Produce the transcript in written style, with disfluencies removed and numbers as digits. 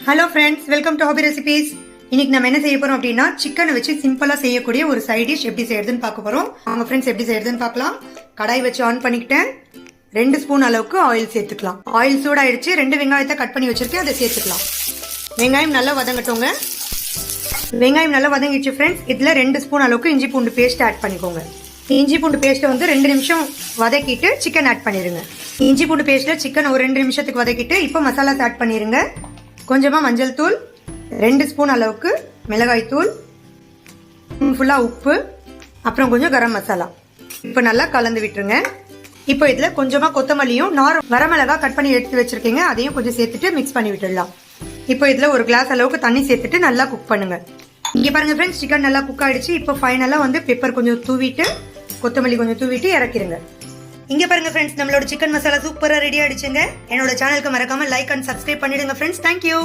Hello friends, welcome to hobby recipes. இன்னைக்கு நம்ம என்ன செய்ய போறோம் அப்படின்னா சிக்கனை வச்சு சிம்பிளா செய்யக்கூடிய ஒரு சைட் டிஷ் எப்படி செய்யறதுன்னு பார்க்க போறோம். அவங்க ஃப்ரெண்ட்ஸ் எப்படி செய்யறதுன்னு பார்க்கலாம். கடாய் வச்சு ஆன் பண்ணிக்கிட்டேன். 2 ஸ்பூன் அளவுக்கு ஆயில் சேர்த்துக்கலாம். ஆயில் சூடாயிடுச்சு. 2 வெங்காயத்தை கட் பண்ணி வச்சிருக்கேன், அதை சேர்த்துக்கலாம். வெங்காயம் நல்லா வதங்கட்டுங்க. வெங்காயம் நல்லா வதங்கிடுச்சு ஃப்ரெண்ட்ஸ். இதுல 2 ஸ்பூன் அளவுக்கு இஞ்சி பூண்டு பேஸ்ட் ஆட் பண்ணிக்கோங்க. இஞ்சி பூண்டு பேஸ்ட்டை வந்து 2 நிமிஷம் வதக்கிட்டு சிக்கன் ஆட் பண்ணிடுங்க. இஞ்சி பூண்டு பேஸ்ட்ல சிக்கன் ஒரு 2 நிமிஷத்துக்கு வதக்கிட்டு இப்போ மசாலாஸ் ஆட் பண்ணிடுங்க. கொஞ்சமா மஞ்சள் தூள், 2 ஸ்பூன் அளவுக்கு மிளகாய் தூள், ஃபுல்லா உப்பு, அப்புறம் கொஞ்சம் கரம் மசாலா. இப்போ நல்லா கலந்து விட்டுருங்க. இப்போ இதுல கொஞ்சமா கொத்தமல்லியும் வரமிளகா கட் பண்ணி எடுத்து வச்சிருக்கீங்க, அதையும் கொஞ்சம் சேர்த்துட்டு மிக்ஸ் பண்ணி விட்டுடலாம். இப்போ இதுல ஒரு கிளாஸ் அளவுக்கு தண்ணி சேர்த்துட்டு நல்லா குக் பண்ணுங்க. இங்க பாருங்க ஃப்ரெண்ட்ஸ், சிக்கன் நல்லா குக் ஆயிடுச்சு. இப்போ ஃபைனலா வந்து பெப்பர் கொஞ்சம் தூவிட்டு கொத்தமல்லி கொஞ்சம் தூவிட்டு இறக்கிடுங்க. இங்க பாருங்க ஃப்ரெண்ட்ஸ், நம்மளோட சிக்கன் மசாலா சூப்பரா ரெடி ஆயிடுச்சுங்க. என்னோட சேனலுக்கு மறக்காம லைக் அண்ட் சப்ஸ்கிரைப் பண்ணிடுங்க ஃப்ரெண்ட்ஸ். தேங்க்யூ.